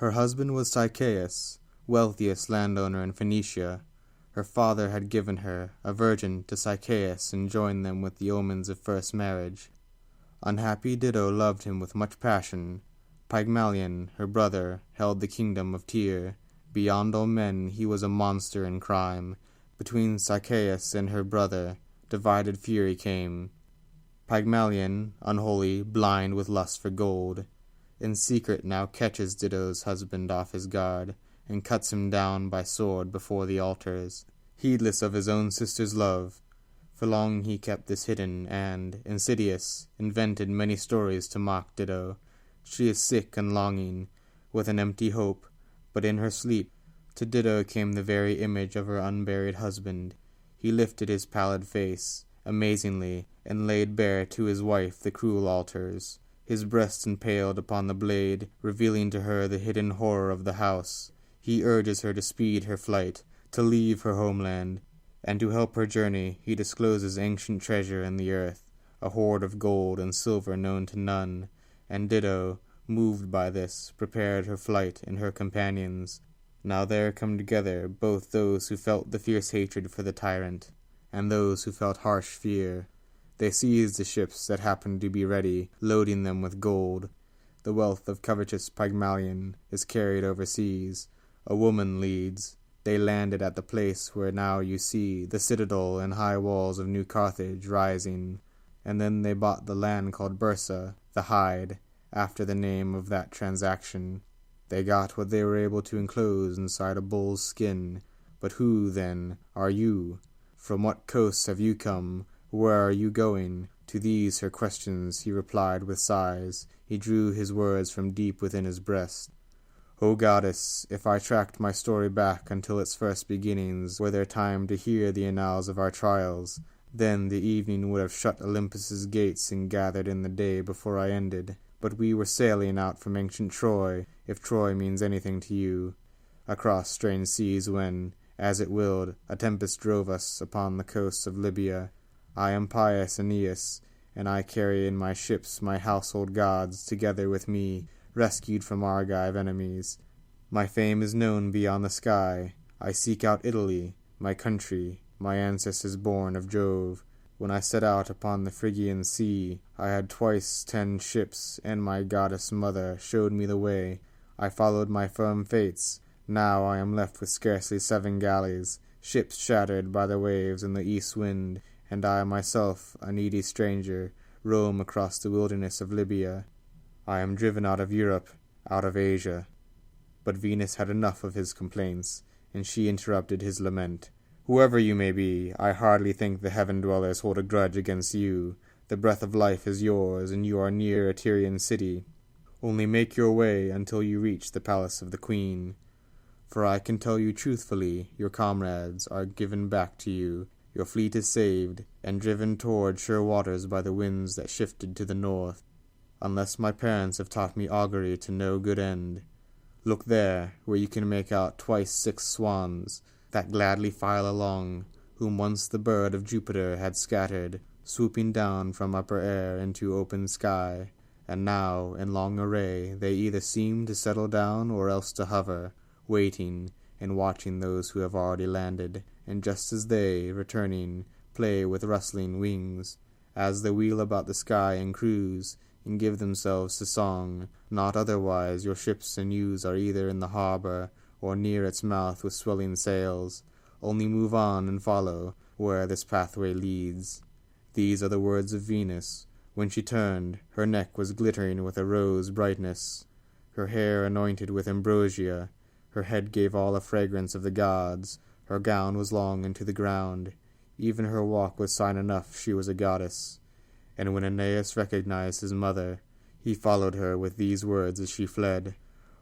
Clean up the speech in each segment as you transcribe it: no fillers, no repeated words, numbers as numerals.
Her husband was Sychaeus, wealthiest landowner in Phoenicia. Her father had given her, a virgin, to Sychaeus and joined them with the omens of first marriage. Unhappy Dido loved him with much passion. Pygmalion, her brother, held the kingdom of Tyre. Beyond all men he was a monster in crime. Between Sychaeus and her brother, divided fury came. Pygmalion, unholy, blind with lust for gold, in secret now catches Dido's husband off his guard, and cuts him down by sword before the altars, heedless of his own sister's love. For long he kept this hidden, and, insidious, invented many stories to mock Dido. She is sick and longing, with an empty hope, but in her sleep, to Dido came the very image of her unburied husband. He lifted his pallid face, amazingly, and laid bare to his wife the cruel altars. His breast impaled upon the blade, revealing to her the hidden horror of the house. He urges her to speed her flight, to leave her homeland, and to help her journey he discloses ancient treasure in the earth, a hoard of gold and silver known to none. And Dido, moved by this, prepared her flight and her companions. Now there come together both those who felt the fierce hatred for the tyrant, and those who felt harsh fear. They seize the ships that happened to be ready, loading them with gold. The wealth of covetous Pygmalion is carried overseas. A woman leads. They landed at the place where now you see the citadel and high walls of New Carthage rising, and then they bought the land called Byrsa, the hide, after the name of that transaction. They got what they were able to enclose inside a bull's skin. But who, then, are you? From what coasts have you come? Where are you going? To these her questions he replied with sighs. He drew his words from deep within his breast. O goddess, if I tracked my story back until its first beginnings, were there time to hear the annals of our trials, then the evening would have shut Olympus's gates and gathered in the day before I ended. But we were sailing out from ancient Troy, if Troy means anything to you, across strange seas when, as it willed, a tempest drove us upon the coasts of Libya. I am pious Aeneas, and I carry in my ships my household gods together with me, rescued from Argive enemies. My fame is known beyond the sky. I seek out Italy, my country, my ancestors born of Jove. When I set out upon the Phrygian sea, I had twice 10 ships, and my goddess mother showed me the way. I followed my firm fates. Now I am left with scarcely 7 galleys, ships shattered by the waves and the east wind, and I myself, a needy stranger, roam across the wilderness of Libya. I am driven out of Europe, out of Asia. But Venus had enough of his complaints, and she interrupted his lament. Whoever you may be, I hardly think the heaven-dwellers hold a grudge against you. The breath of life is yours, and you are near a Tyrian city. Only make your way until you reach the palace of the queen. For I can tell you truthfully, your comrades are given back to you. Your fleet is saved, and driven toward sure waters by the winds that shifted to the north. Unless my parents have taught me augury to no good end. Look there, where you can make out twice 6 swans, that gladly file along, whom once the bird of Jupiter had scattered, swooping down from upper air into open sky, and now, in long array, they either seem to settle down or else to hover, waiting and watching those who have already landed, and just as they, returning, play with rustling wings, as they wheel about the sky and cruise, and give themselves to song. Not otherwise your ships and yous are either in the harbor, or near its mouth with swelling sails. Only move on and follow, where this pathway leads. These are the words of Venus. When she turned, her neck was glittering with a rose brightness, her hair anointed with ambrosia, her head gave all the fragrance of the gods, her gown was long and to the ground. Even her walk was sign enough she was a goddess. And when Aeneas recognized his mother, he followed her with these words as she fled.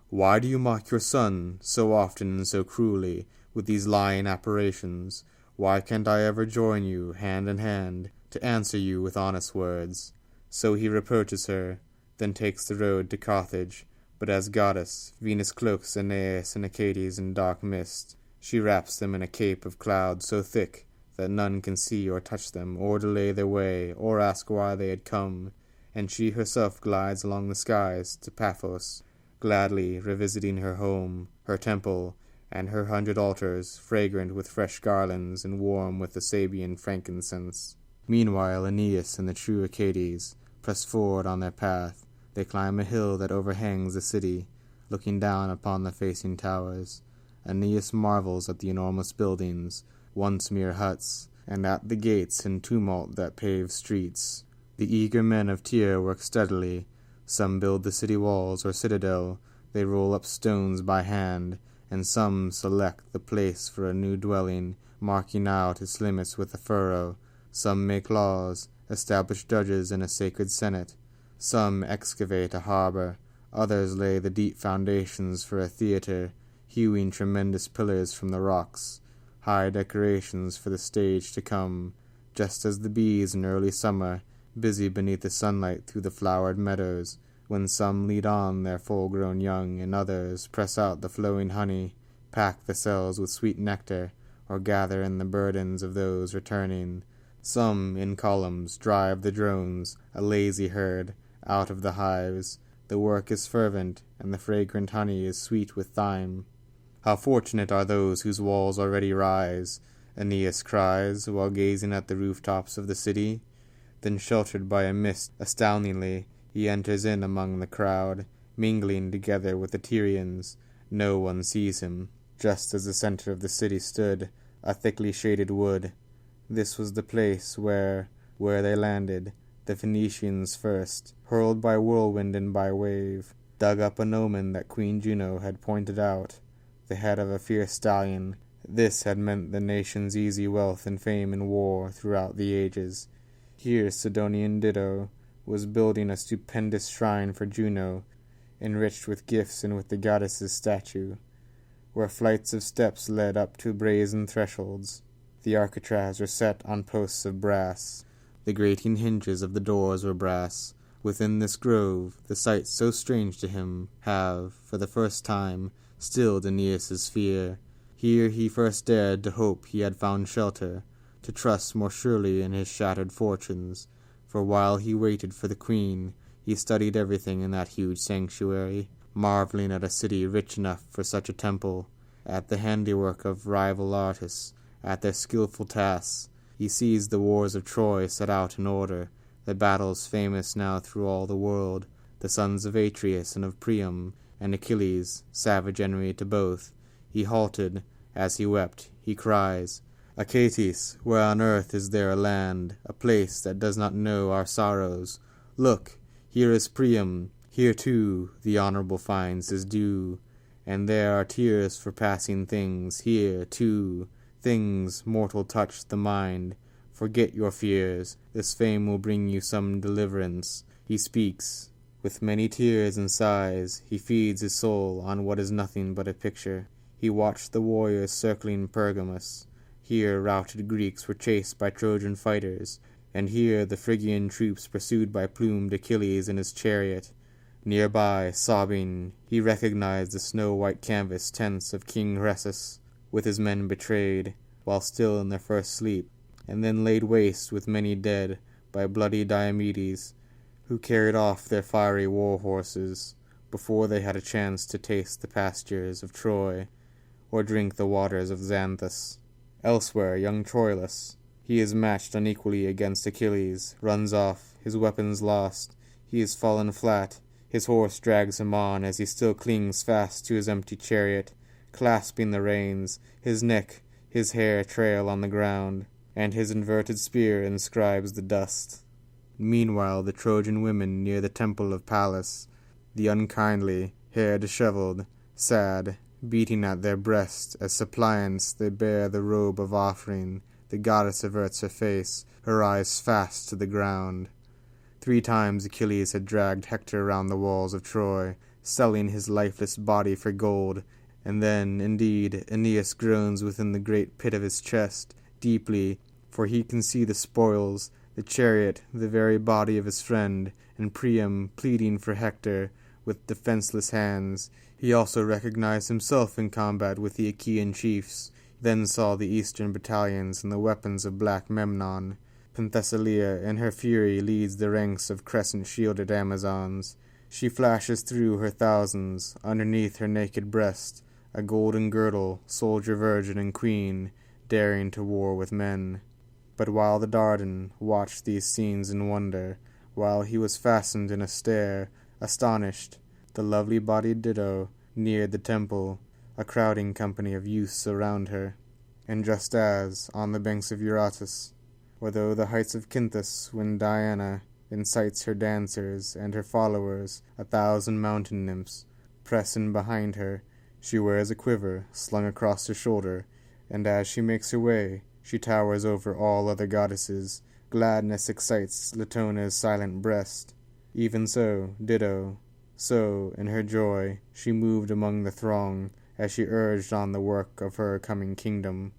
Why do you mock your son so often and so cruelly with these lying apparitions? Why can't I ever join you, hand in hand, to answer you with honest words? So he reproaches her, then takes the road to Carthage. But as goddess, Venus cloaks Aeneas and Achates in dark mist. She wraps them in a cape of cloud so thick that none can see or touch them, or delay their way, or ask why they had come, and she herself glides along the skies to Paphos, gladly revisiting her home, her temple, and her 100 altars, fragrant with fresh garlands and warm with the Sabian frankincense. Meanwhile, Aeneas and the true Achates press forward on their path. They climb a hill that overhangs the city, looking down upon the facing towers. Aeneas marvels at the enormous buildings, once mere huts, and at the gates and tumult that pave streets. The eager men of Tyre work steadily. Some build the city walls or citadel. They roll up stones by hand, and some select the place for a new dwelling, marking out its limits with a furrow. Some make laws, establish judges in a sacred senate. Some excavate a harbor. Others lay the deep foundations for a theater, hewing tremendous pillars from the rocks, high decorations for the stage to come, just as the bees in early summer, busy beneath the sunlight through the flowered meadows, when some lead on their full-grown young, and others press out the flowing honey, pack the cells with sweet nectar, or gather in the burdens of those returning. Some, in columns, drive the drones, a lazy herd, out of the hives. The work is fervent, and the fragrant honey is sweet with thyme. How fortunate are those whose walls already rise, Aeneas cries, while gazing at the rooftops of the city. Then, sheltered by a mist astoundingly, he enters in among the crowd, mingling together with the Tyrians. No one sees him. Just as the center of the city stood, a thickly shaded wood. This was the place where they landed, the Phoenicians first, hurled by whirlwind and by wave, dug up an omen that Queen Juno had pointed out, the head of a fierce stallion. This had meant the nation's easy wealth and fame in war throughout the ages. Here Sidonian Dido was building a stupendous shrine for Juno, enriched with gifts and with the goddess's statue, where flights of steps led up to brazen thresholds. The architraves were set on posts of brass. The grating hinges of the doors were brass. Within this grove, the sights so strange to him have, for the first time, stilled Aeneas's fear. Here he first dared to hope he had found shelter, to trust more surely in his shattered fortunes. For while he waited for the queen, he studied everything in that huge sanctuary, marveling at a city rich enough for such a temple, at the handiwork of rival artists, at their skilful tasks. He sees the wars of Troy set out in order, the battles famous now through all the world, the sons of Atreus and of Priam, and Achilles, savage enemy to both. He halted. As he wept, he cries, "Achates, where on earth is there a land, a place that does not know our sorrows? Look, here is Priam, here too the honorable finds his due, and there are tears for passing things, here too, things mortal touch the mind. Forget your fears, this fame will bring you some deliverance." He speaks. With many tears and sighs, he feeds his soul on what is nothing but a picture. He watched the warriors circling Pergamus. Here routed Greeks were chased by Trojan fighters, and here the Phrygian troops pursued by plumed Achilles in his chariot. Nearby, sobbing, he recognized the snow-white canvas tents of King Rhesus, with his men betrayed, while still in their first sleep, and then laid waste with many dead by bloody Diomedes, who carried off their fiery war-horses before they had a chance to taste the pastures of Troy, or drink the waters of Xanthus. Elsewhere, young Troilus, he is matched unequally against Achilles, runs off, his weapons lost, he is fallen flat, his horse drags him on as he still clings fast to his empty chariot, clasping the reins, his neck, his hair trail on the ground, and his inverted spear inscribes the dust. Meanwhile, the Trojan women near the temple of Pallas, the unkindly, hair disheveled, sad, beating at their breasts as suppliants they bear the robe of offering, the goddess averts her face, her eyes fast to the ground. 3 times Achilles had dragged Hector round the walls of Troy, selling his lifeless body for gold, and then, indeed, Aeneas groans within the great pit of his chest, deeply, for he can see the spoils, the chariot, the very body of his friend, and Priam pleading for Hector with defenseless hands. He also recognized himself in combat with the Achaean chiefs, then saw the eastern battalions and the weapons of black Memnon. Penthesilea in her fury leads the ranks of crescent-shielded Amazons. She flashes through her thousands, underneath her naked breast, a golden girdle, soldier, virgin, and queen, daring to war with men. But while the Dardan watched these scenes in wonder, while he was fastened in a stare, astonished, the lovely-bodied Dido neared the temple, a crowding company of youths around her. And just as, on the banks of Eurotas, or though the heights of Cynthus, when Diana incites her dancers and her followers, 1,000 mountain nymphs, press in behind her, she wears a quiver slung across her shoulder, and as she makes her way, she towers over all other goddesses. Gladness excites Latona's silent breast. Even so, Dido, so, in her joy, she moved among the throng, as she urged on the work of her coming kingdom.